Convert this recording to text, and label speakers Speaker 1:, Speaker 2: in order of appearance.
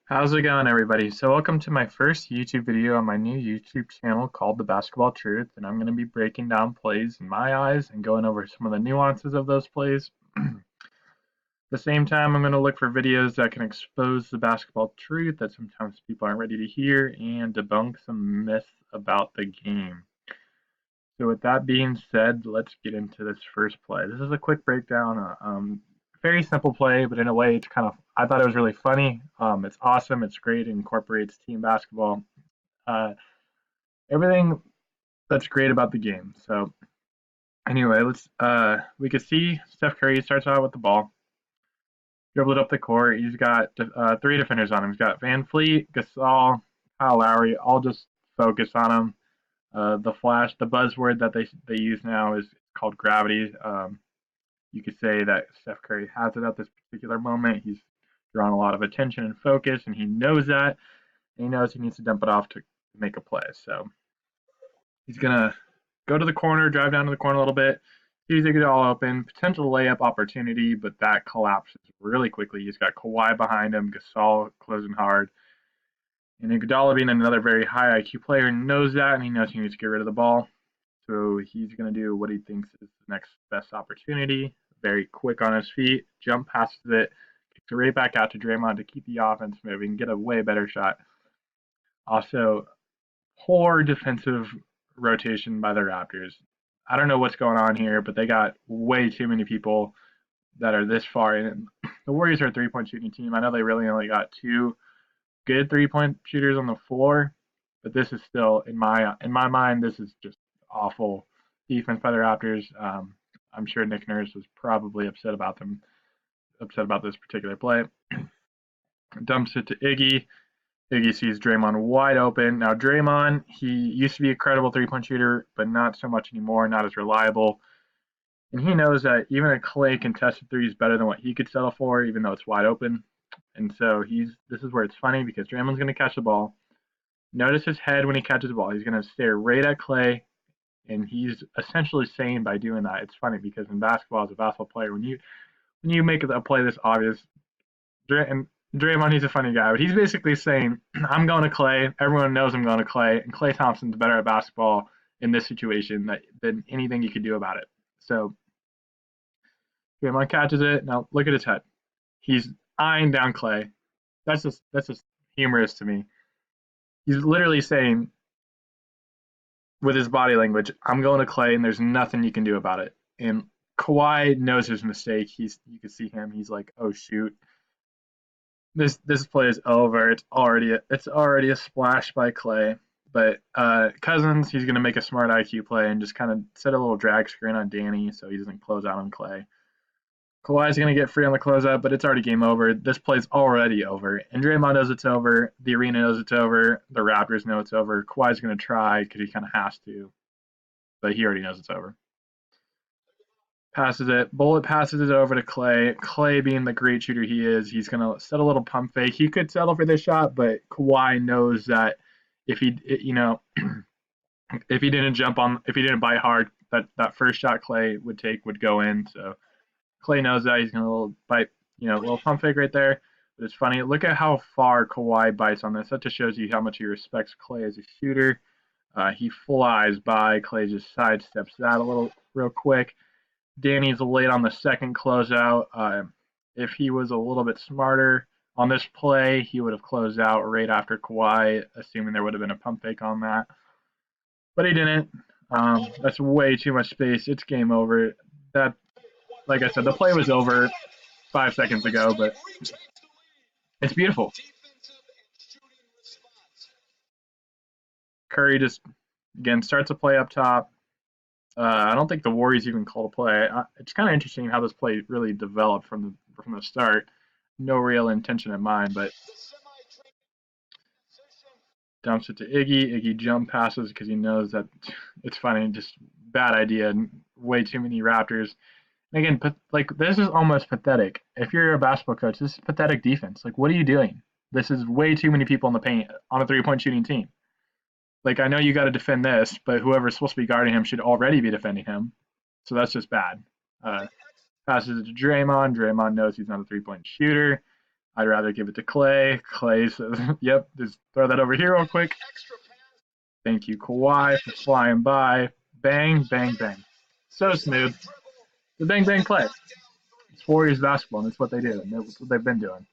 Speaker 1: How's it going, everybody? So, welcome to my first YouTube video on my new YouTube channel called The Basketball Truth, and I'm going to be breaking down plays in my eyes and going over some of the nuances of those plays. At the same time, I'm going to look for videos that can expose the basketball truth that sometimes people aren't ready to hear and debunk some myths about the game. So, with that being said, let's get into this first play. This is a quick breakdown. Very simple play, but in a way, it's I thought it was really funny. It's awesome. It's great. It incorporates team basketball. Uh, Everything that's great about the game. So, anyway, we can see Steph Curry starts out with the ball, dribbled up the court. He's got three defenders on him. He's got Van Fleet, Gasol, Kyle Lowry, all just focus on him. The buzzword that they use now is called gravity. You could say that Steph Curry has it at this particular moment. He's drawn a lot of attention and focus, and he knows that. And he knows he needs to dump it off to make a play. So he's gonna go to the corner, drive down to the corner a little bit, see if they get it all open. Potential layup opportunity, but that collapses really quickly. He's got Kawhi behind him, Gasol closing hard. And Iguodala, being another very high IQ player, knows that, and he knows he needs to get rid of the ball. So he's going to do what he thinks is the next best opportunity. Very quick on his feet, jump passes it, kicks it right back out to Draymond to keep the offense moving, get a way better shot. Also, poor defensive rotation by the Raptors. I don't know what's going on here, but they got way too many people that are this far in. The Warriors are a three-point shooting team. I know they really only got two good three-point shooters on the floor, but this is still in my mind, this is just awful defense by the Raptors. I'm sure Nick Nurse was probably upset about this particular play. Dumps it to Iggy. Iggy sees Draymond wide open. Now Draymond, he used to be a credible three-point shooter, but not so much anymore, not as reliable. And he knows that even a Klay contested three is better than what he could settle for, even though it's wide open. And so this is where it's funny because Draymond's going to catch the ball. Notice his head when he catches the ball. He's going to stare right at Klay, and he's essentially saying by doing that, it's funny because in basketball, as a basketball player, when you make a play this obvious, and Draymond, he's a funny guy, but he's basically saying, I'm going to Klay. Everyone knows I'm going to Klay, and Klay Thompson's better at basketball in this situation than anything you could do about it. So Draymond catches it. Now look at his head. He's eyeing down Klay. That's just humorous to me. He's literally saying with his body language, I'm going to Klay and there's nothing you can do about it. And Kawhi knows his mistake. You can see him. He's like, oh shoot. This play is over. It's already a splash by Klay. But Cousins, he's gonna make a smart IQ play and just kind of set a little drag screen on Danny so he doesn't close out on Klay. Kawhi's going to get free on the closeout, but it's already game over. This play's already over. And Draymond knows it's over. The arena knows it's over. The Raptors know it's over. Kawhi's going to try because he kind of has to, but he already knows it's over. Passes it. Bullet passes it over to Klay. Klay, being the great shooter he is, he's going to set a little pump fake. He could settle for this shot, but Kawhi knows that if he, if he didn't bite hard, that first shot Klay would take would go in. So Klay knows that he's gonna a little pump fake right there. But it's funny. Look at how far Kawhi bites on this. That just shows you how much he respects Klay as a shooter. He flies by. Klay just sidesteps that a little real quick. Danny's late on the second closeout. If he was a little bit smarter on this play, he would have closed out right after Kawhi, assuming there would have been a pump fake on that. But he didn't. That's way too much space. It's game over. Like I said, the play was over 5 seconds ago, but it's beautiful. Curry just, again, starts a play up top. I don't think the Warriors even called a play. It's kind of interesting how this play really developed from the start. No real intention in mind, but dumps it to Iggy. Iggy jump passes because he knows that it's funny. Just bad idea. Way too many Raptors. And again, this is almost pathetic. If you're a basketball coach, this is pathetic defense. Like, what are you doing? This is way too many people in the paint on a three-point shooting team. Like, I know you got to defend this, but whoever's supposed to be guarding him should already be defending him. So that's just bad. Passes it to Draymond. Draymond knows he's not a three-point shooter. I'd rather give it to Klay. Klay says, yep, just throw that over here real quick. Thank you, Kawhi, for flying by. Bang, bang, bang. So smooth. The bang, bang play. It's Warriors basketball, and that's what they do. And that's what they've been doing.